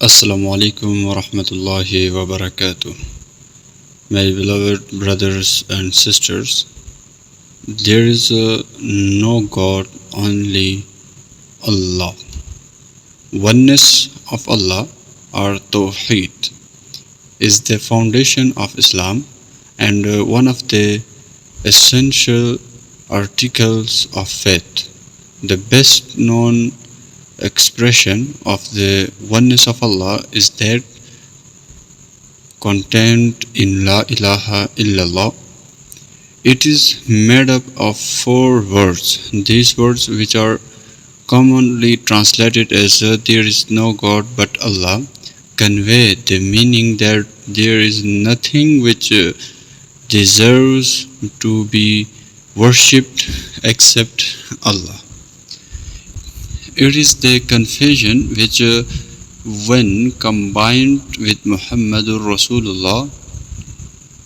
Assalamu alaikum wa rahmatullahi wa barakatuh. My beloved brothers and sisters, there is no God, only Allah. Oneness of Allah, or Tawheed, is the foundation of Islam and one of the essential articles of faith. The best known expression of the oneness of Allah is that contained in La ilaha illallah. It is made up of 4 words. These words, which are commonly translated as there is no God but Allah, convey the meaning that there is nothing which deserves to be worshipped except Allah. It is the confession which, when combined with Muhammadur Rasulullah,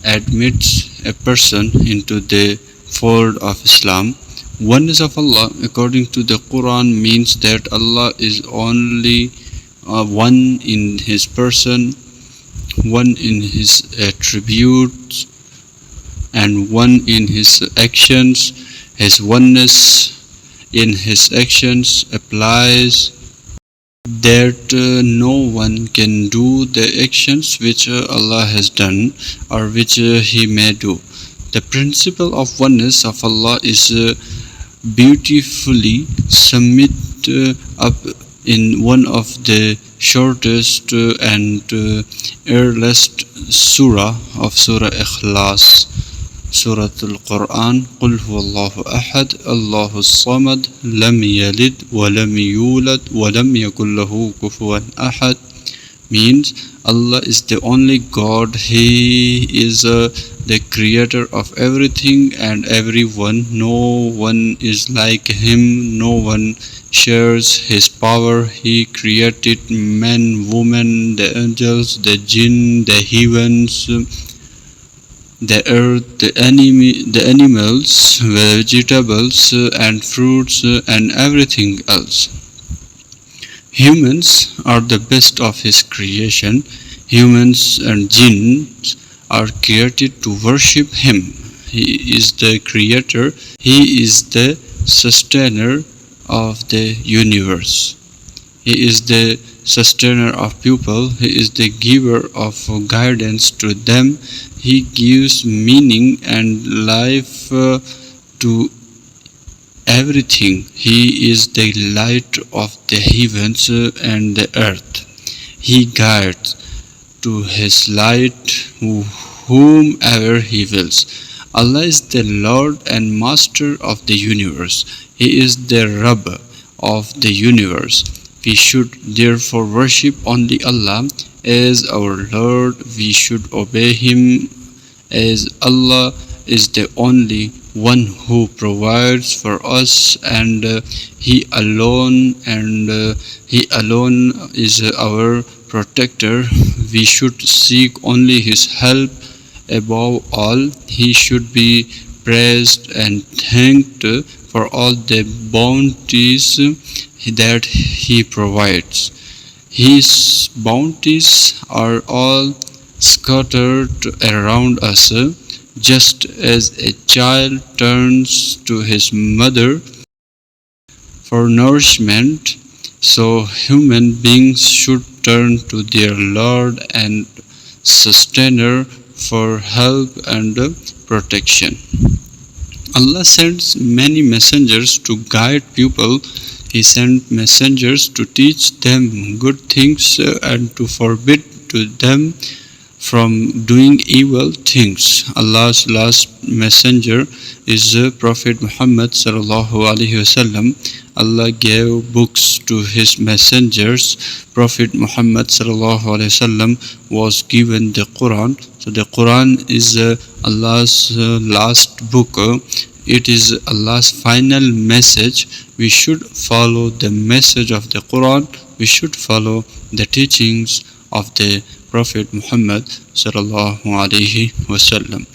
admits a person into the fold of Islam. Oneness of Allah, according to the Quran, means that Allah is only one in His person, one in His attributes, and one in His actions. His oneness in His actions applies that no one can do the actions which Allah has done or which He may do. The principle of oneness of Allah is beautifully summed up in one of the shortest and earliest surah of Surah Ikhlas, Surah Al-Quran. قل هو الله أحد الله الصمد لم يلد ولم يولد ولم يكن له كفوا أحد, means Allah is the only God. He is the creator of everything and everyone. No one is like Him. No one shares His power. He created men, women, the angels, the jinn, the heavens, the earth, the animals, vegetables, and fruits, and everything else. Humans are the best of His creation. Humans and jinns are created to worship Him. He is the creator. He is the sustainer of the universe. He is the sustainer of people. He is the giver of guidance to them. He gives meaning and life to everything. He is the light of the heavens and the earth. He guides to His light whomever He wills. Allah is the Lord and Master of the universe. He is the Rabb of the universe. We should therefore worship only Allah as our Lord. We should obey Him, as Allah is the only one who provides for us, and He alone is our protector. We should seek only His help. Above all, He should be praised and thanked for all the bounties that He provides. His bounties are all scattered around us. Just as a child turns to his mother for nourishment, so human beings should turn to their Lord and Sustainer for help and protection. Allah sends many messengers to guide people. He sent messengers to teach them good things and to forbid to them from doing evil things. Allah's last messenger is Prophet Muhammad sallallahu alaihi wasallam. Allah gave books to His messengers. Prophet Muhammad sallallahu alaihi wasallam was given the Quran. So the Quran is Allah's last book. It is Allah's final message. We should follow the message of the Quran. We should follow the teachings of the Prophet Muhammad sallallahu alaihi wasallam.